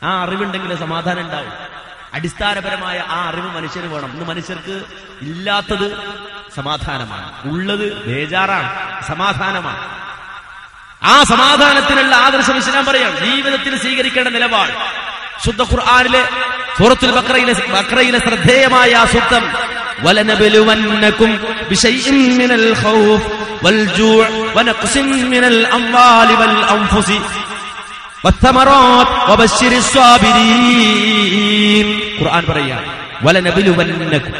ആ അറിവുണ്ടെങ്കിൽ സമാധാനം ഉണ്ടാവും. അടിസ്ഥാനപരമായ ആ അറിവ് മനുഷ്യന് വേണം. ഇന്ന് മനുഷ്യർക്ക് ഇല്ലാത്തത് സമാധാനമാണ്, ഉള്ളത് ബേജാറാണ്, സമാധാനമാണ്. ആ സമാധാനത്തിനുള്ള ആദർശം ഇസ്ലാം പറയാം. ജീവിതത്തിൽ സ്വീകരിക്കേണ്ട നിലപാട് ശുദ്ധ ഖുർആനിലെ സൂറത്തുൽ ബഖറയിലെ ശ്രദ്ധേയമായ ആ സൂക്തം വലനബലുവന്നകും ബിശൈഇൻ മിനൽ ഖൗഫ് വൽ ജൂഅ് വനഖ്സിൻ മിനൽ അംവാലി വൽ അൻഫുസി വത്തമറാത്ത് വബശ്ശിരിസ് സ്വാബിരീൻ. ഖുർആൻ പറയാ വലനബലുവന്നകും,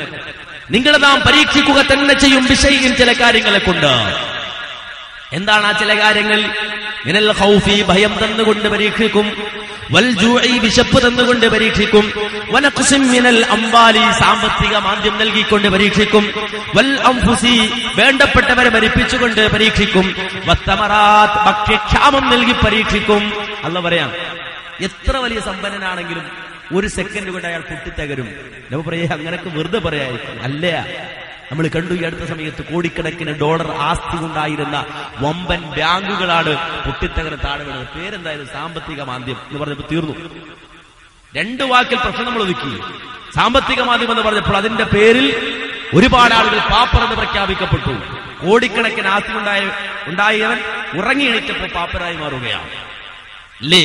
നിങ്ങളെ നാം പരീക്ഷിക്കുക തന്നെ ചെയ്യും. ബിശൈഇൻ, ചില കാര്യങ്ങളെ കൊണ്ട്. എന്താണ് ആ ചില കാര്യങ്ങൾ? മിനൽ ഖൗഫി, ഭയം തന്നുകൊണ്ട് പരീക്ഷിക്കും. വൽ ജൂഇ, വിശപ്പ് തന്നുകൊണ്ട് പരീക്ഷിക്കും. വനഖ്സിൻ മിനൽ അംവാലി, സാമ്പത്തിക മാന്ദ്യം നൽകിക്കൊണ്ട് പരീക്ഷിക്കും. വൽ അൻഫുസി, വേണ്ടപ്പെട്ടവരെ മരിപ്പിച്ചുകൊണ്ട് പരീക്ഷിക്കും. വത്തമറാത്ത്, ഭക്ഷ്യക്ഷാമം നൽകി പരീക്ഷിക്കും. അല്ലാഹു പറയാം, എത്ര വലിയ സമ്പന്നനാണെങ്കിലും ഒരു സെക്കൻഡ് കൊണ്ട് അയാൾ പൊട്ടിത്തകരും. നമ്മൾ പറയാ അങ്ങനൊക്കെ വെറുതെ പറയായിരിക്കും. അല്ല, നമ്മൾ കണ്ടു ഈ അടുത്ത സമയത്ത് കോടിക്കണക്കിന് ഡോളർ ആസ്തി ഉണ്ടായിരുന്ന വമ്പൻ ബാങ്കുകളാണ് പൊട്ടിത്തകർന്ന് താഴെ വീണത്. പേരെന്തായാലും സാമ്പത്തിക മാന്ദ്യം എന്ന് പറഞ്ഞപ്പോൾ തീർന്നു. രണ്ടു വാക്കിൽ പ്രശ്നം നമ്മൾ ഒതുക്കി. സാമ്പത്തിക മാന്ദ്യം എന്ന് പറഞ്ഞപ്പോൾ അതിന്റെ പേരിൽ ഒരുപാട് ആളുകൾ പാപ്പർ എന്ന് പ്രഖ്യാപിക്കപ്പെട്ടു. കോടിക്കണക്കിന് ആസ്തി ഉണ്ടായവൻ ഉറങ്ങി എണീറ്റപ്പോൾ പാപ്പരായി മാറുകയാണ്. അല്ലേ?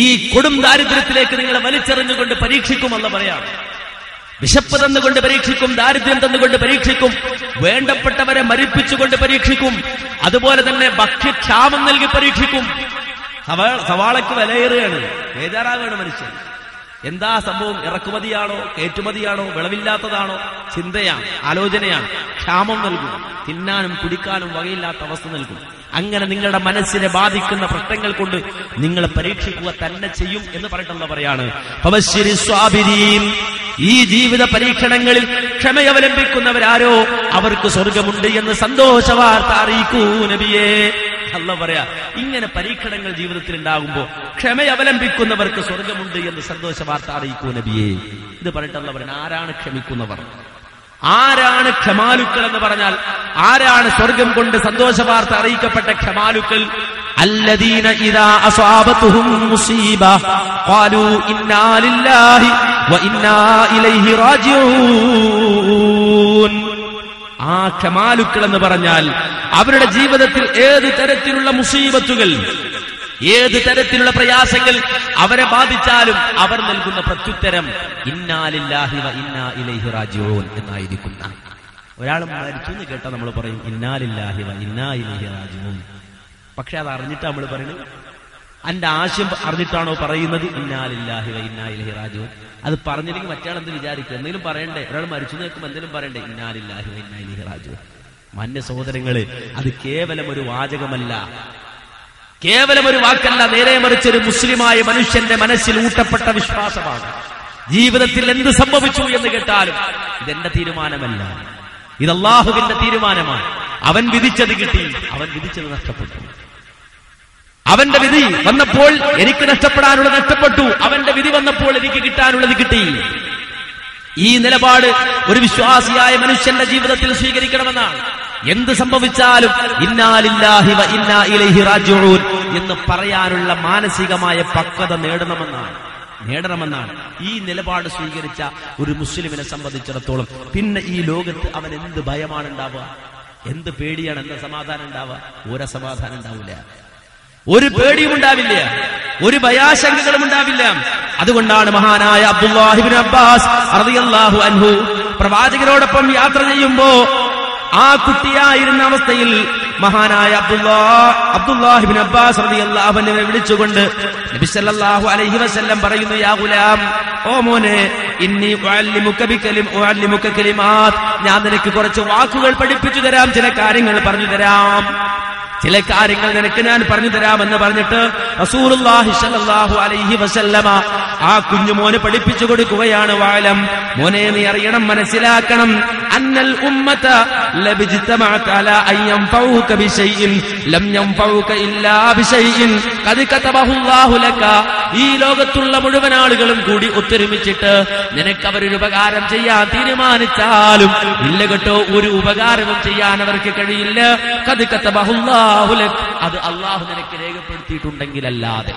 ഈ കൊടും ദാരിദ്ര്യത്തിലേക്ക് നിങ്ങളെ വലിച്ചെറിഞ്ഞുകൊണ്ട് പരീക്ഷിക്കുമെന്ന് പറയാം. വിശപ്പ് തന്നുകൊണ്ട് പരീക്ഷിക്കും, ദാരിദ്ര്യം തന്നുകൊണ്ട് പരീക്ഷിക്കും, വേണ്ടപ്പെട്ടവരെ മരിപ്പിച്ചുകൊണ്ട് പരീക്ഷിക്കും, അതുപോലെ തന്നെ ഭക്ഷ്യക്ഷാമം നൽകി പരീക്ഷിക്കും. സവാളയ്ക്ക് വിലയേറുകയാണ്, ബേജാറാവുകയാണ് മനുഷ്യൻ. എന്താ സംഭവം? ഇറക്കുമതിയാണോ കയറ്റുമതിയാണോ വിളവില്ലാത്തതാണോ? ചിന്തയാണ്, ആലോചനയാണ്. ക്ഷാമം നൽകും, തിന്നാനും കുടിക്കാനും വകയില്ലാത്ത അവസ്ഥ നൽകും. അങ്ങനെ നിങ്ങളുടെ മനസ്സിനെ ബാധിക്കുന്ന പ്രശ്നങ്ങൾ കൊണ്ട് നിങ്ങളെ പരീക്ഷിക്കുക തന്നെ ചെയ്യും എന്ന് പറഞ്ഞിട്ടുള്ള പറയാണ്. ഈ ജീവിത പരീക്ഷണങ്ങളിൽ ക്ഷമയവലംബിക്കുന്നവരാരോ അവർക്ക് സ്വർഗമുണ്ട് എന്ന് സന്തോഷവാർത്ത അറിയിക്കൂ നബിയേ. അല്ലാഹു പറയാ, ഇങ്ങനെ പരീക്ഷണങ്ങൾ ജീവിതത്തിൽ ഉണ്ടാകുമ്പോൾ ക്ഷമയവലംബിക്കുന്നവർക്ക് സ്വർഗമുണ്ട് എന്ന് സന്തോഷ വാർത്ത അറിയിക്കൂ നബിയേ. ഇത് പറഞ്ഞിട്ടുള്ള പറയാൻ, ആരാണ് ക്ഷമിക്കുന്നവർ? ആരാണ് ക്ഷമാലുക്കൾ എന്ന് പറഞ്ഞാൽ ആരാണ് സ്വർഗം കൊണ്ട് സന്തോഷ വാർത്ത അറിയിക്കപ്പെട്ട ക്ഷമാലുക്കൾ? അല്ലദീന ഇദാ അസ്വാബതുഹും മുസീബ ഖാലൂ ഇന്നാ ലില്ലാഹി വ ഇന്നാ ഇലൈഹി റാജിഊൻ. ആ ക്ഷമാലുക്കൾ എന്ന് പറഞ്ഞാൽ അവരുടെ ജീവിതത്തിൽ ഏത് തരത്തിലുള്ള മുസീബത്തുകൾ, ഏത് തരത്തിലുള്ള പ്രയാസങ്ങൾ അവരെ ബാധിച്ചാലും അവർ നൽകുന്ന പ്രത്യുത്തരം ഇന്നാ ലില്ലാഹി വ ഇന്നാ ഇലൈഹി റാജിഊൻ എന്നായിരിക്കും. ഒരാൾ മരിച്ചു എന്ന് കേട്ടാൽ നമ്മൾ പറയും ഇന്നാ ലില്ലാഹി വ ഇന്നാ ഇലൈഹി റാജിഊൻ. പക്ഷെ അത് അറിഞ്ഞിട്ട് നമ്മൾ പറയുന്നത്, അന്റെ ആശയം അറിഞ്ഞിട്ടാണോ പറയുന്നത് ഇന്നാ ലില്ലാഹി വ ഇന്നാ ഇലൈഹി റാജിഊൻ? അത് പറഞ്ഞില്ലെങ്കിൽ മറ്റയാൾ എന്ത് വിചാരിക്കും? എന്തെങ്കിലും പറയണ്ടേ? ഒരാൾ മരിച്ചു നിൽക്കുമ്പോൾ എന്തെങ്കിലും പറയണ്ടേ? ഇന്നാ ലില്ലാഹി വ ഇന്നാ ഇലൈഹി റാജിഊൻ. മാന്യ സഹോദരങ്ങളെ, അത് കേവലം ഒരു വാചകമല്ല, കേവലം ഒരു വാക്കല്ല, നേരെ മറിച്ച് ഒരു മുസ്ലിമായ മനുഷ്യന്റെ മനസ്സിൽ ഊട്ടപ്പെട്ട വിശ്വാസമാണ്. ജീവിതത്തിൽ എന്ത് സംഭവിച്ചു എന്ന് കേട്ടാലും ഇതെന്റെ തീരുമാനമല്ല, ഇത് അല്ലാഹുവിന്റെ തീരുമാനമാണ്. അവൻ വിധിച്ചത് കിട്ടി, അവൻ വിധിച്ചത് നഷ്ടപ്പെട്ടു. അവന്റെ വിധി വന്നപ്പോൾ എനിക്ക് നഷ്ടപ്പെടാനുള്ളത് നഷ്ടപ്പെട്ടു, അവന്റെ വിധി വന്നപ്പോൾ എനിക്ക് കിട്ടാനുള്ളത് കിട്ടി. ഈ നിലപാട് ഒരു വിശ്വാസിയായ മനുഷ്യന്റെ ജീവിതത്തിൽ സ്വീകരിക്കണമെന്നാണ്. എന്ത് സംഭവിച്ചാലും ഇന്നാ ലില്ലാഹി വ ഇന്നാ ഇലൈഹി റാജിഊൻ എന്ന് പറയാനുള്ള മാനസികമായ പക്വത നേടണമെന്നാണ് ഈ നിലപാട് സ്വീകരിച്ച ഒരു മുസ്ലിമിനെ സംബന്ധിച്ചിടത്തോളം. പിന്നെ ഈ ലോകത്ത് അവൻ എന്ത് ഭയമാണ് ഉണ്ടാവുക, എന്ത് പേടിയാണ്, എന്ത് സമാധാനം ഉണ്ടാവുക? ഒരു സമാധാനം ഉണ്ടാവില്ല, ഒരു പേടിയും ഉണ്ടാവില്ല, ഒരു ഭയാശങ്കകളും ഉണ്ടാവില്ല. അതുകൊണ്ടാണ് മഹാനായ അബ്ദുല്ലാഹി ഇബ്നു അബ്ബാസ് റളിയല്ലാഹു അൻഹു പ്രവാചകരോടൊപ്പം യാത്ര ചെയ്യുമ്പോ ആ കുട്ടിയായിരുന്ന അവസ്ഥയിൽ മഹാനായ അബ്ദുല്ലാഹി ഇബ്നു അബ്ബാസ് റളിയല്ലാഹു അൻഹുവിനെ വിളിച്ചുകൊണ്ട് നബി സല്ലല്ലാഹു അലൈഹി വസല്ലം പറയുന്നു, യാ ഗുലാം, ഓ മോനെ, ഇന്നി ഉഅല്ലിമുക കലിമാത്ത്, ഞാൻ നിനക്ക് കുറച്ച് വാക്കുകൾ പഠിപ്പിച്ചു തരാം, ചില കാര്യങ്ങൾ പറഞ്ഞു തരാം, ചില കാര്യങ്ങൾ നിനക്ക് ഞാൻ പറഞ്ഞു തരാമെന്ന് പറഞ്ഞിട്ട് റസൂലുള്ളാഹി സ്വല്ലല്ലാഹു അലൈഹി വസല്ലമ ആ കുഞ്ഞുമോനെ പഠിപ്പിച്ചു കൊടുക്കുകയാണ്. വഅലം, മോനെ നീ അറിയണം, മനസ്സിലാക്കണം, അന്നൽ ഉമ്മത ലബിജ്തമഅത അലാ അൻ യൻഫഉക ബിശൈഇൻ ലം യൻഫഉക ഇല്ലാ ബിശൈഇൻ ഖദ് കതബഹുല്ലാഹു ലക. ഈ ലോകത്തുള്ള മുഴുവൻ ആളുകളും കൂടി ഒത്തൊരുമിച്ചിട്ട് നിനക്ക് അവരൊരു ഉപകാരം ചെയ്യാൻ തീരുമാനിച്ചാലും ഇല്ല കേട്ടോ, ഒരു ഉപകാരവും ചെയ്യാൻ അവർക്ക് കഴിയില്ല. ഖദ് കതബഹുല്ലാഹു ലക, അത് അല്ലാഹു നിനക്ക് രേഖപ്പെടുത്തിയിട്ടുണ്ടെങ്കിലല്ലാതെ.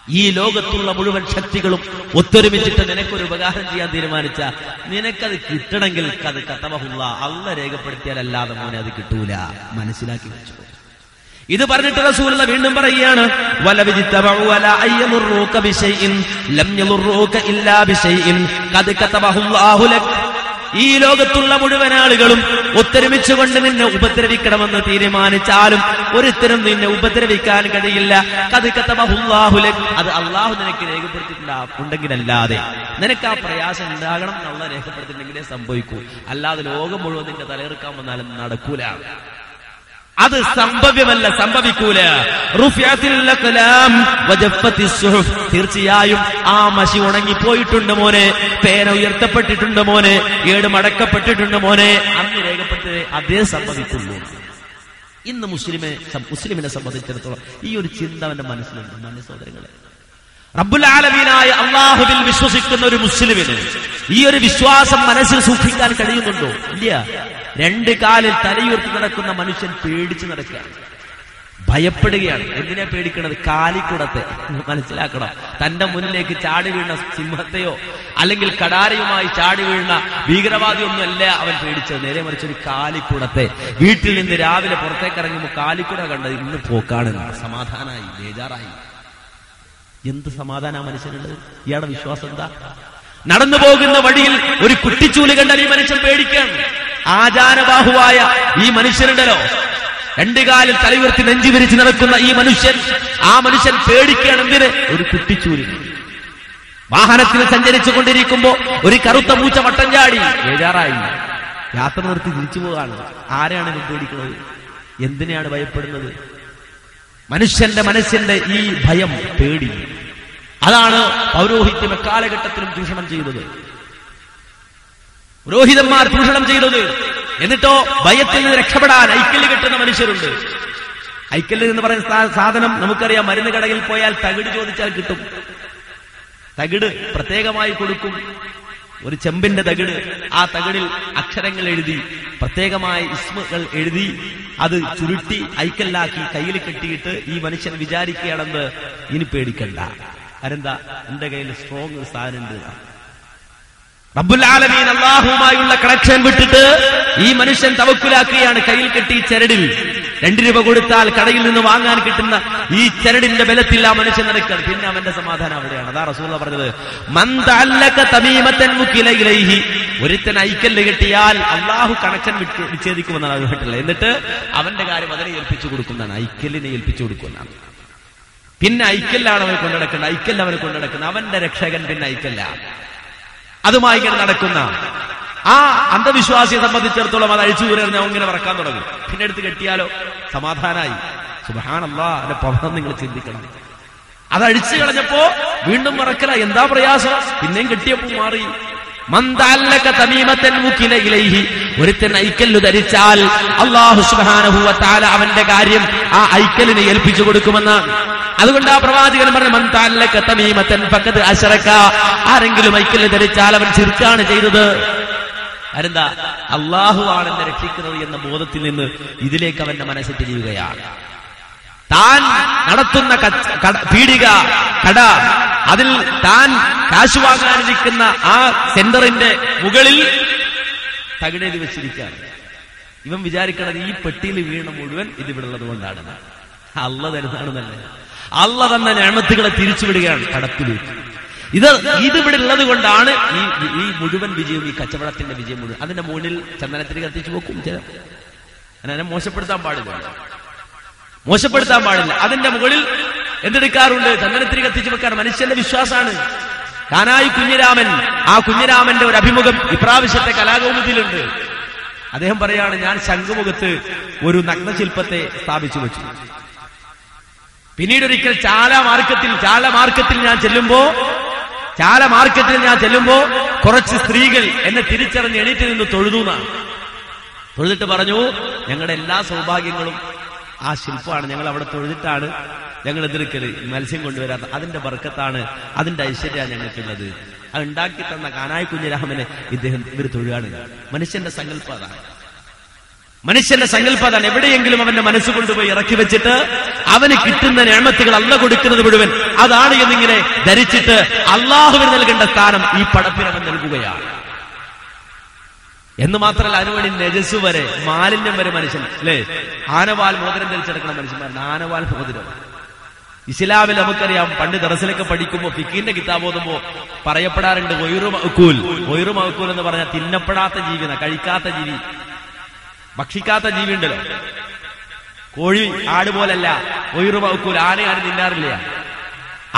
ഈ ലോകത്തുള്ള മുഴുവൻ ശക്തികളും ഒത്തൊരുമിച്ചിട്ട് നിനക്കൊരു ഉപകാരം ചെയ്യാൻ തീരുമാനിച്ച നിനക്കത് കിട്ടണമെങ്കിൽ അത് കതബഹുല്ലാ, അല്ലാഹ് രേഖപ്പെടുത്തിയാലല്ലാതെ മോനെ അത് കിട്ടൂല. മനസ്സിലാക്കി വെച്ചു. ഇത് പറഞ്ഞിട്ട് റസൂലുള്ളാഹി വീണ്ടും പറയുകയാണ്, വലവിജിതബഉ അലാ അയ്യമുറൂക ബിശൈഇൻ ലം യളുറൂക ഇല്ലാ ബിശൈഇൻ ഖദ് കതബഹുല്ലാഹു ലക്. ഈ ലോകത്തുള്ള മുഴുവൻ ആളുകളും ഒത്തൊരുമിച്ചുകൊണ്ട് നിന്നെ ഉപദ്രവിക്കണമെന്ന് തീരുമാനിച്ചാലും ഒരുത്തരും നിന്നെ ഉപദ്രവിക്കാൻ കഴിയില്ല. ഖദ് കതബഹുല്ലാഹു ലക്, അത് അല്ലാഹു നിനക്ക് രേഖപ്പെടുത്തിയിട്ടുണ്ടെങ്കിലല്ലാതെ നിനക്ക് ആ പ്രയാസം ഉണ്ടാകണം എന്നുള്ള രേഖപ്പെടുത്തിയിട്ടുണ്ടെങ്കിലേ സംഭവിക്കൂ. അല്ലാതെ ലോകം മുഴുവൻ നിന്റെ തലയിറക്കാൻ വന്നാലും നടക്കൂല. അത് സംഭവ്യമല്ല, സംഭവിക്കൂല. തീർച്ചയായും ആ മഷി ഉണങ്ങിപ്പോയിട്ടുണ്ട് മോനെ, പേന ഉയർത്തപ്പെട്ടിട്ടുണ്ട് മോനെ, ഏട് മടക്കപ്പെട്ടിട്ടുണ്ട് മോനെ, അന്ന് രേഖപ്പെടുത്തി അതേ സംഭവിക്കുള്ളൂ. ഇന്ന് മുസ്ലിമിനെ സംബന്ധിച്ചിടത്തോളം ഈ ഒരു ചിന്ത അവന്റെ മനസ്സിലുണ്ട്. മാന്യ സഹോദരങ്ങളെ, റബ്ബുൽ ആലമീനായ അല്ലാഹുവിൽ വിശ്വസിക്കുന്ന ഒരു മുസ്ലിമിന് ഈ ഒരു വിശ്വാസം മനസ്സിൽ സൂക്ഷിക്കാൻ കഴിയുന്നുണ്ടോ? ഇല്ല. രണ്ട് കാലിൽ തലയുയർത്തി നടക്കുന്ന മനുഷ്യൻ പേടിച്ചു നടക്കുകയാണ്, ഭയപ്പെടുകയാണ്. എന്തിനാ പേടിക്കണത്? കാലിക്കുടത്തെ. മനസ്സിലാക്കണം. തന്റെ മുന്നിലേക്ക് ചാടി വീണ സിംഹത്തെയോ അല്ലെങ്കിൽ കടാരയുമായി ചാടി വീണ ഭീകരവാദിയൊന്നുമല്ല അവൻ പേടിച്ചത്. നേരെ മറിച്ച് ഒരു കാലിക്കുടത്തെ. വീട്ടിൽ നിന്ന് രാവിലെ പുറത്തേക്ക് ഇറങ്ങുമ്പോൾ കാലിക്കുട കണ്ടത് ഇന്ന് പോക്കാണ്. സമാധാനായി, ബേജാറായി. എന്ത് സമാധാന മനുഷ്യനുള്ളത്? ഇയാളുടെ വിശ്വാസം എന്താ? നടന്നു പോകുന്ന വഴിയിൽ ഒരു കുട്ടിച്ചൂല് കണ്ടാൽ ഈ മനുഷ്യൻ പേടിക്കുകയാണ്. ആചാരബാഹുവായ ഈ മനുഷ്യനുണ്ടല്ലോ, രണ്ടു കാലിൽ തലയുയർത്തി നെഞ്ചി വിരിച്ച് നടക്കുന്ന ഈ മനുഷ്യൻ, ആ മനുഷ്യൻ പേടിക്കുകയാണ്. എന്തിന്? ഒരു കുട്ടിച്ചൂല്. വാഹനത്തിൽ സഞ്ചരിച്ചു കൊണ്ടിരിക്കുമ്പോ ഒരു കറുത്ത പൂച്ച വട്ടം ചാടി, ബേജാറായി, യാത്ര നിർത്തി തിരിച്ചു പോകാണ്. ആരെയാണ് ഇവൻ പേടിക്കുന്നത്? എന്തിനെയാണ് ഭയപ്പെടുന്നത്? മനുഷ്യന്റെ മനസ്സിന്റെ ഈ ഭയം, പേടി, അതാണ് പൗരോഹിത്യം എക്കാലഘട്ടത്തിലും ചൂഷണം ചെയ്തത്. പുരോഹിതന്മാർ ചൂഷണം ചെയ്തത്. എന്നിട്ടോ ഭയത്തിൽ നിന്ന് രക്ഷപ്പെടാൻ ഐക്കല്ല് കെട്ടുന്ന മനുഷ്യരുണ്ട്. ഐക്കല്ല് എന്ന് പറയുന്ന സാധനം നമുക്കറിയാം. മരുന്ന് കടയിൽ പോയാൽ തകിട് ചോദിച്ചാൽ കിട്ടും. തകിട് പ്രത്യേകമായി കൊടുക്കും. ഒരു ചെമ്പിന്റെ തകിട്. ആ തകിടിൽ അക്ഷരങ്ങൾ എഴുതി, പ്രത്യേകമായ ഇസ്മുകൾ എഴുതി, അത് ചുരുട്ടി ഐക്കല്ലാക്കി കയ്യിൽ കെട്ടിയിട്ട് ഈ മനുഷ്യൻ വിചാരിക്കുകയാണെന്ന് ഇനി പേടിക്കണ്ട. അരെന്താ? എന്റെ കയ്യിൽ സ്ട്രോങ് ഒരു സാധനമുണ്ട്. റബ്ബുൽ ആലമീൻ അല്ലാഹുവുമായുള്ള കണക്ഷൻ വിട്ടിട്ട് ഈ മനുഷ്യൻ തവക്കുലാക്കുകയാണ്. കയ്യിൽ കെട്ടി ചരടിൽ 2 രൂപ കൊടുത്താൽ കടയിൽ നിന്ന് വാങ്ങാൻ കിട്ടുന്ന ഈ ചരടിന്റെ ബലത്തിൽ ആ മനുഷ്യൻ നടക്കുകയാണ്. പിന്നെ അവന്റെ സമാധാനം അവിടെയാണ്. അതാ റസൂലുള്ളാഹി പറഞ്ഞത്, മൻ തഅല്ലക തമീമതൻ മുകില ഇലൈഹി. ഒരുത്തൻ ഐക്കല്ല് കെട്ടിയാൽ അല്ലാഹു കണക്ഷൻ വിച്ഛേദിക്കുമെന്നാണ് കേട്ടില്ല. എന്നിട്ട് അവന്റെ കാര്യം അതിനെ ഏൽപ്പിച്ചു കൊടുക്കുന്നതാണ്. ഐക്കല്ലിനെ ഏൽപ്പിച്ചു കൊടുക്കുന്നതാണ്. പിന്നെ ഐക്കല്ലാണ് അവനെ കൊണ്ടുനടക്കുന്നത്. ഐക്കല്ല് അവനെ കൊണ്ടുനടക്കുന്നത്. അവന്റെ രക്ഷകൻ പിന്നെ ഐക്കല്ല. അതുമായി ഇങ്ങനെ നടക്കുന്ന ആ അന്ധവിശ്വാസിയെ സംബന്ധിച്ചിടത്തോളം അത് അഴിച്ചു കൂരാൻ ഇങ്ങനെ പറക്കാൻ തുടങ്ങും. പിന്നെ എടുത്ത് കെട്ടിയാലോ സമാധാനായി. സുബ്ഹാനല്ലാഹ്, അതിന്റെ പവർ നിങ്ങൾ ചിന്തിക്കണം. അത് അഴിച്ചു കളഞ്ഞപ്പോ വീണ്ടും മറക്കല. എന്താ പ്രയാസം? പിന്നെയും കെട്ടിയപ്പോ മാറി. ഒരുത്തൻ ഐക്കല്ല് ധരിച്ചാൽ അല്ലാഹു സുബ്ഹാനഹു വ തആല അവന്റെ കാര്യം ആ ഐക്കലിനെ ഏൽപ്പിച്ചു കൊടുക്കുമെന്നാണ്. അതുകൊണ്ട് ആ പ്രവാചകൻ പറഞ്ഞു, മൻ തഅല്ലക തമീമതൻ ഫഖദ് അശ്റക. ആരെങ്കിലും ഐക്കല്ല് ധരിച്ചാൽ അവൻ ശിർക്കാണ് ചെയ്തത്. അതെന്താ? അല്ലാഹു ആണ് എന്നെ രക്ഷിക്കുന്നത് എന്ന ബോധത്തിൽ നിന്ന് ഇതിലേക്ക് അവന്റെ മനസ്സ് തിരിയുകയാണ്. താൻ നടത്തുന്ന പീടിക, കട, അതിൽ താൻ കാശ് വാങ്ങാനിരിക്കുന്ന ആ സെന്ററിന്റെ മുകളിൽ തകിടെഴുതി വെച്ചിരിക്കുകയാണ്. ഇവൻ വിചാരിക്കണത് ഈ പെട്ടിയിൽ വീണ മുഴുവൻ ഇതിവിടെ ഉള്ളത് കൊണ്ടാണ്. അള്ള തരുന്നതാണെന്നല്ലേ. അള്ള തന്ന നിഅമത്തുകളെ തിരിച്ചുവിടുകയാണ് കടത്തിലേക്ക്. ഇതിവിടെ ഉള്ളത് കൊണ്ടാണ് ഈ മുഴുവൻ വിജയം, ഈ കച്ചവടത്തിന്റെ വിജയം മുഴുവൻ. അതിന്റെ മുന്നിൽ ചന്ദനത്തിരി കത്തിച്ചു വെക്കും. അതിനെ മോശപ്പെടുത്താൻ പാടില്ല. അതിന്റെ മുകളിൽ എന്തെടുക്കാറുണ്ട്? ചന്ദനത്തിരി കത്തിച്ചു വെക്കാൻ. മനുഷ്യന്റെ വിശ്വാസമാണ്. കാനായി കുഞ്ഞിരാമൻ, ആ കുഞ്ഞിരാമന്റെ ഒരു അഭിമുഖം ഇപ്രാവശ്യത്തെ കലാകൗമുദിയിലുണ്ട്. അദ്ദേഹം പറയാണ്, ഞാൻ ശംഖുമുഖത്ത് ഒരു നഗ്നശില്പത്തെ സ്ഥാപിച്ചു വെച്ചു. പിന്നീട് ഒരിക്കൽ ചാല മാർക്കറ്റിൽ ഞാൻ ചെല്ലുമ്പോ കുറച്ച് സ്ത്രീകൾ എന്നെ തിരിച്ചറിഞ്ഞ് എണീറ്റ് നിന്ന് തൊഴുതിട്ട് പറഞ്ഞു, ഞങ്ങളുടെ എല്ലാ സൗഭാഗ്യങ്ങളും ആ ശില്പമാണ്. ഞങ്ങൾ അവിടെ തൊഴുതിട്ടാണ് ഞങ്ങൾ എതിർക്കല് മത്സ്യം കൊണ്ടുവരാത്ത. അതിന്റെ ബർക്കത്താണ്, അതിന്റെ ഐശ്വര്യ ഞങ്ങൾക്കുള്ളത്. അത് ഉണ്ടാക്കി തന്ന കാനായി കുഞ്ഞിരാമനെ ഇവർ തൊഴുകയാണ്. മനുഷ്യന്റെ സങ്കല്പം അതാണ്. മനുഷ്യന്റെ സങ്കല്പതാണ്. എവിടെയെങ്കിലും അവന്റെ മനസ്സ് കൊണ്ടുപോയി ഇറക്കി വെച്ചിട്ട് അവന് കിട്ടുന്ന നിഅമത്തുകൾ അല്ലാഹു കൊടുക്കുന്നത് മുഴുവൻ അതാണ് എന്നിങ്ങനെ ധരിച്ചിട്ട് അള്ളാഹുവിന് നൽകേണ്ട സ്ഥാനം ഈ പടപ്പിന് അവൻ നൽകുകയാണ്. എന്ന് മാത്രമല്ല, അതിനുവേണ്ടി നജസ് വരെ, മാലിന്യം വരെ മനുഷ്യൻ, അല്ലേ, ആനവാൽ മോതിരം ധരിച്ചെടുക്കുന്ന മനുഷ്യന്മാരുണ്ട്. ആനവാൽ മോതിരം ഇസ്ലാമിൽ നമുക്കറിയാം. പണ്ട് ദർസിലൊക്കെ പഠിക്കുമ്പോ ഫിഖിന്റെ കിതാബ് ഓതുമ്പോ പറയപ്പെടാറുണ്ട് ഗൈറു മഅ്കൂൽ. ഗൈറു മഅ്കൂൽ എന്ന് പറഞ്ഞാൽ തിന്നപ്പെടാത്ത ജീവി, കഴിക്കാത്ത ജീവി, ഭക്ഷിക്കാത്ത ജീവി ഉണ്ടല്ലോ. കോഴി ആട് പോലല്ല ഗൈറു മഅ്കൂൽ. ആനയാണ് തിന്നാറില്ല.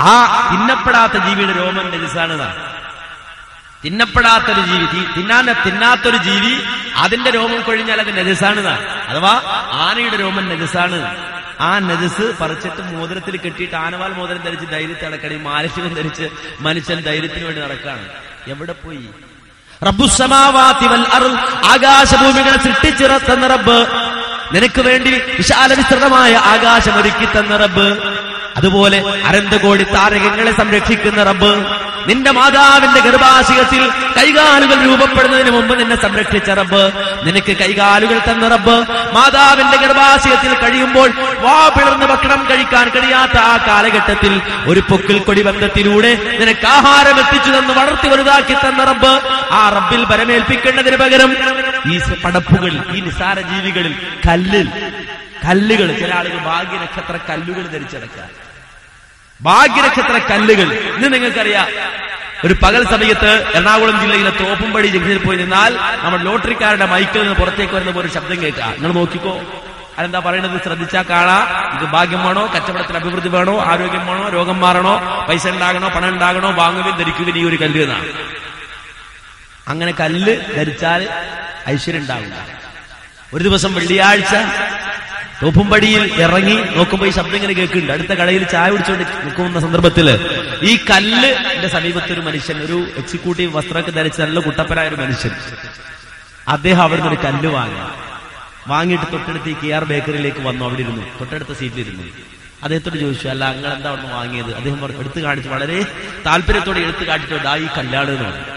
ആ തിന്നപ്പെടാത്ത ജീവിയുടെ രോമം നജസാണെന്നാണ്. തിന്നപ്പെടാത്തൊരു ജീവി, തിന്നാത്തൊരു ജീവി, അതിന്റെ രോമം കൊഴിഞ്ഞാൽ അത് നജസാണെന്നാണ്. അഥവാ ആനയുടെ രോമം നജസാണ്. ആ നജസ് പറിച്ചിട്ട് മോതിരത്തിൽ കെട്ടിയിട്ട് ആനവാൽ മോതിരം ധരിച്ച് ധൈര്യത്തിൽ നടക്കണേ. മാലിന്യം ധരിച്ച് മനുഷ്യൻ ധൈര്യത്തിന് വേണ്ടി നടക്കാണ്. എവിടെ പോയി? റബ്ബുസ്സമാവാതി വൽ അർദ്, ആകാശഭൂമികളെ സൃഷ്ടിച്ചിറക്കുന്ന റബ്ബ്, നിനക്ക് വേണ്ടി വിശാല വിസ്തൃതമായ ആകാശം ഒരുക്കി തന്ന റബ്ബ്, അതുപോലെ അനന്തകോടി താരകങ്ങളെ സംരക്ഷിക്കുന്ന റബ്ബ്, നിന്റെ മാതാവിന്റെ ഗർഭാശയത്തിൽ കൈകാലുകൾ രൂപപ്പെടുന്നതിന് മുമ്പ് നിന്നെ സംരക്ഷിച്ച റബ്ബ്, നിനക്ക് കൈകാലുകൾ തന്ന റബ്ബ്, മാതാവിന്റെ ഗർഭാശയത്തിൽ കഴിയുമ്പോൾ വാ പിളർന്ന് ഭക്ഷണം കഴിക്കാൻ കഴിയാത്ത ആ കാലഘട്ടത്തിൽ ഒരു പൊക്കിൽ കൊടി ബന്ധത്തിലൂടെ നിനക്ക് ആഹാരം എത്തിച്ചു തന്ന് വളർത്തി വലുതാക്കി തന്ന റബ്ബ്, ആ റബ്ബിൽ പരമേൽപ്പിക്കേണ്ടതിന് പകരം ഈ പടപ്പുകൾ, ഈ നിസാര ജീവികളിൽ കല്ലുകൾ, ചില ആളുകൾ ഭാഗ്യനക്ഷത്ര കല്ലുകൾ ധരിച്ചടക്കുക. ഭാഗ്യനക്ഷത്ര കല്ലുകൾ. ഇന്ന് നിങ്ങൾക്കറിയാം, ഒരു പകൽ സമയത്ത് എറണാകുളം ജില്ലയിലെ തോപ്പുംപടി ജംഗ്ഷനിൽ പോയി നിന്നാൽ നമ്മുടെ ലോട്ടറിക്കാരുടെ മൈക്കിൽ നിന്ന് പുറത്തേക്ക് വരുന്ന ഒരു ശബ്ദം കേൾക്കാം. നിങ്ങൾ നോക്കിക്കോ, അതെന്താ പറയുന്നത് ശ്രദ്ധിച്ചാൽ കാണാ. ഇത് ഭാഗ്യം വേണോ, കച്ചവടത്തിൽ അഭിവൃദ്ധി വേണോ, ആരോഗ്യം വേണോ, രോഗം മാറണോ, പൈസ ഉണ്ടാകണോ, പണം ഉണ്ടാകണോ, വാങ്ങുകയും ധരിക്കുകയും ഈ ഒരു കല്ല് എന്നാണ്. അങ്ങനെ കല്ല് ധരിച്ചാൽ ഐശ്വര്യം ഉണ്ടാവില്ല. ഒരു ദിവസം വെള്ളിയാഴ്ച തോപ്പുംപടിയിൽ ഇറങ്ങി നോക്കുമ്പോ ഈ ശബ്ദം ഇങ്ങനെ കേൾക്കുന്നുണ്ട്. അടുത്ത കടയിൽ ചായ കുടിച്ചുകൊണ്ട് നിൽക്കുന്ന സന്ദർഭത്തില് ഈ കല്ലിന്റെ സമീപത്തൊരു മനുഷ്യൻ, ഒരു എക്സിക്യൂട്ടീവ് വസ്ത്രമൊക്കെ ധരിച്ച നല്ല കുട്ടപ്പനായ ഒരു മനുഷ്യൻ, അദ്ദേഹം അവിടുന്ന് ഒരു കല്ല് വാങ്ങിയിട്ട് തൊട്ടടുത്ത് ഈ KR ബേക്കറിയിലേക്ക് വന്നു. അവിടെ ഇരുന്നു, തൊട്ടടുത്ത സീറ്റിലിരുന്നു. അദ്ദേഹത്തോട് ചോദിച്ചു, അല്ല നിങ്ങൾ എന്താ അവിടെ വാങ്ങിയത്? അദ്ദേഹം എടുത്തു കാണിച്ചു, വളരെ താല്പര്യത്തോടെ എടുത്തു കാണിച്ചിട്ടുണ്ട്, ആ ഈ കല്ലാണ് എന്ന് പറഞ്ഞു.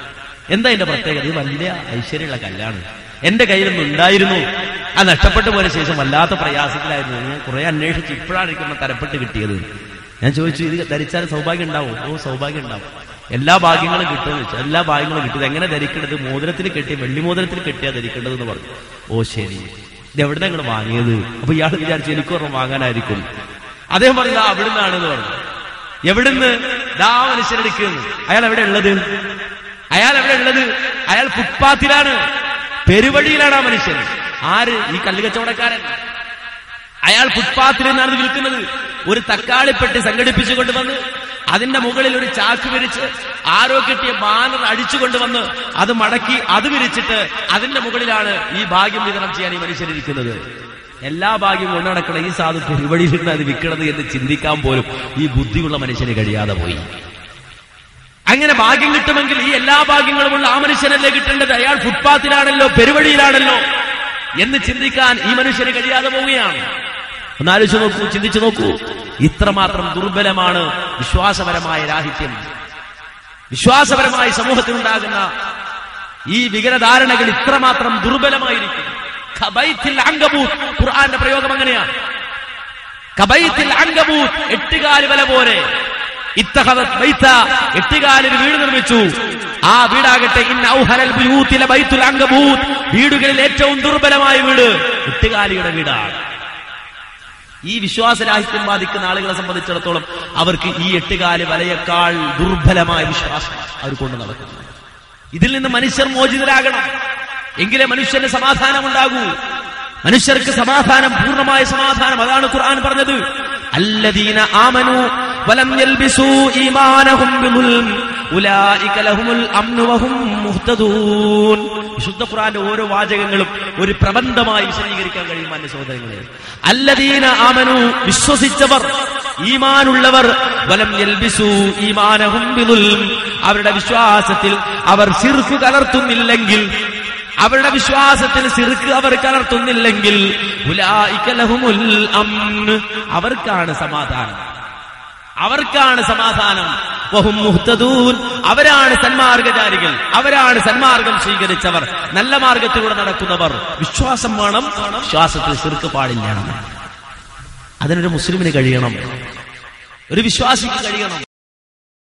എന്താ എന്റെ പ്രത്യേകത? ഇത് വലിയ ഐശ്വര്യമുള്ള കല്ലാണ്, എന്റെ കയ്യിലൊന്നും ഉണ്ടായിരുന്നു, അത് നഷ്ടപ്പെട്ടു പോയ ശേഷം വല്ലാത്ത പ്രയാസത്തിലായിരുന്നു, ഞാൻ കുറെ അന്വേഷിച്ചു, ഇപ്പോഴാണ് എനിക്ക് തരപ്പെട്ട് കിട്ടിയത്. ഞാൻ ചോദിച്ചു, ഇത് ധരിച്ചാൽ സൗഭാഗ്യം ഉണ്ടാവും? ഓ സൗഭാഗ്യം ഉണ്ടാവും, എല്ലാ ഭാഗ്യങ്ങളും കിട്ടുമെന്ന് വെച്ചാൽ എല്ലാ ഭാഗ്യങ്ങളും കിട്ടും. എങ്ങനെ ധരിക്കേണ്ടത്? മോതിരത്തിൽ കെട്ടി, വെള്ളി മോതിരത്തിൽ കെട്ടിയാ ധരിക്കേണ്ടത് എന്ന് പറഞ്ഞു. ഓ ശരി, ഇത് എവിടെ നിങ്ങൾ വാങ്ങിയത്? അപ്പൊ ഇയാൾ വിചാരിച്ചു എനിക്കൊരെണ്ണം വാങ്ങാനായിരിക്കും. അദ്ദേഹം പറഞ്ഞത് അവിടുന്നാണെന്ന് പറഞ്ഞു. എവിടുന്ന്? ദാ മനുഷ്യരെടുക്കുന്നു. അയാൾ എവിടെ ഉള്ളത്? അയാൾ ഫുട്പാത്തിലാണ്, പെരുവഴിയിലാണ് ആ മനുഷ്യൻ. ആര്? ഈ കല്ല് കച്ചവടക്കാരൻ. അയാൾ ഫുട്പാത്തിൽ നിന്നാണ് വിൽക്കുന്നത്. ഒരു തക്കാളിപ്പെട്ടി സംഘടിപ്പിച്ചുകൊണ്ട് വന്ന് അതിന്റെ മുകളിൽ ഒരു ചാക്ക് വിരിച്ച് ആരോ കെട്ടിയ ബാനർ അടിച്ചുകൊണ്ടുവന്ന് അത് മടക്കി അത് വിരിച്ചിട്ട് അതിന്റെ മുകളിലാണ് ഈ ഭാഗ്യം വിതരണം ചെയ്യാൻ ഈ മനുഷ്യരിയ്ക്കുന്നത്. എല്ലാ ഭാഗ്യം കൊണ്ടു നടക്കണം ഈ സാധു പെരുവഴിയിൽ നിന്ന് അത് വിൽക്കണത് എന്ന് ചിന്തിക്കാൻ പോലും ഈ ബുദ്ധിയുള്ള മനുഷ്യന് കഴിയാതെ പോയി. അങ്ങനെ ഭാഗ്യം കിട്ടുമെങ്കിൽ ഈ എല്ലാ ഭാഗ്യങ്ങളുമുള്ള ആ മനുഷ്യനല്ലേ കിട്ടേണ്ടത്? അയാൾ ഫുട്പാത്തിലാണല്ലോ, പെരുവഴിയിലാണല്ലോ എന്ന് ചിന്തിക്കാൻ ഈ മനുഷ്യന് കഴിയാതെ പോവുകയാണ്. ഒന്നാലോചിച്ച് നോക്കൂ, ചിന്തിച്ചു നോക്കൂ, ഇത്രമാത്രം ദുർബലമാണ് വിശ്വാസപരമായ രാഹിത്യം. വിശ്വാസപരമായി സമൂഹത്തിനുണ്ടാകുന്ന ഈ വികലധാരണകൾ ഇത്രമാത്രം ദുർബലമായിരിക്കും. ഖബൈത്തിൽ അങ്കബൂത്ത്, ഖുർആന്റെ പ്രയോഗം അങ്ങനെയാണ്. ഖബൈത്തിൽ അങ്കബൂത്ത്, എട്ടുകാലി വല പോലെ. ഇത്തഖദത് ബൈത, എട്ടുകാലിൽ വീട് നിർമ്മിച്ചു. ആ വീടാകട്ടെ ഇന്ന ഔഹനൽ ബുയൂതി ലബൈത്തുൽ അങ്കബൂത്ത്, വീടുകളിൽ ഏറ്റവും ദുർബലമായ വീട് എട്ടുകാലിയുടെ വീടാണ്. ഈ വിശ്വാസരാഹിത്യം ബാധിക്കുന്ന ആളുകളെ സംബന്ധിച്ചിടത്തോളം അവർക്ക് ഈ എട്ടുകാലി വലയേക്കാൾ ദുർബലമായ വിശ്വാസം അവർ കൊണ്ട് നടക്കുന്നു. ഇതിൽ നിന്ന് മനുഷ്യർ മോചിതരാകണം, എങ്കിലേ മനുഷ്യന് സമാധാനം ഉണ്ടാകൂ. മനുഷ്യർക്ക് സമാധാനം, പൂർണ്ണമായ സമാധാനം, അതാണ് ഖുർആൻ പറഞ്ഞത്. അല്ലദീന ആമനു വലം യൽബിസൂ ഈമാനഹും ബിദുൽം ഉലൈക ലഹുമുൽ അംനു വഹും മുഹ്തദൂൻ. വിശുദ്ധ ഖുർആന്റെ ഓരോ വാചകങ്ങളും ഒരു പ്രബന്ധമായി വിശദീകരിക്കാൻ കഴിയും എന്റെ സഹോദരങ്ങളെ. അല്ലദീന ആമനു, വിശ്വസിച്ചവർ, ഈമാനുള്ളവർ, വലം യൽബിസൂ ഈമാനഹും ബിദുൽം, അവരുടെ വിശ്വാസത്തിൽ അവർ ശിർക്ക് കലർത്തുന്നില്ലെങ്കിൽ, അവരുടെ വിശ്വാസത്തിൽ ശിർക്ക് അവർ കലർത്തുന്നില്ലെങ്കിൽ, ഉലൈക ലഹുമുൽ അംൻ, അവർക്കാണ് സമാധാനം, അവർക്കാണ് സമാധാനം. വഹും മുഹ്തദൂൻ, അവരാണ് സന്മാർഗചാരികൾ, അവരാണ് സന്മാർഗം സ്വീകരിച്ചവർ, നല്ല മാർഗത്തിലൂടെ നടക്കുന്നവർ. വിശ്വാസം വേണം, വിശ്വാസത്തിൽ ശിർക്ക് പാടില്ല. അതിനൊരു മുസ്ലിമിന് കഴിയണം, ഒരു വിശ്വാസിക്ക് കഴിയണം.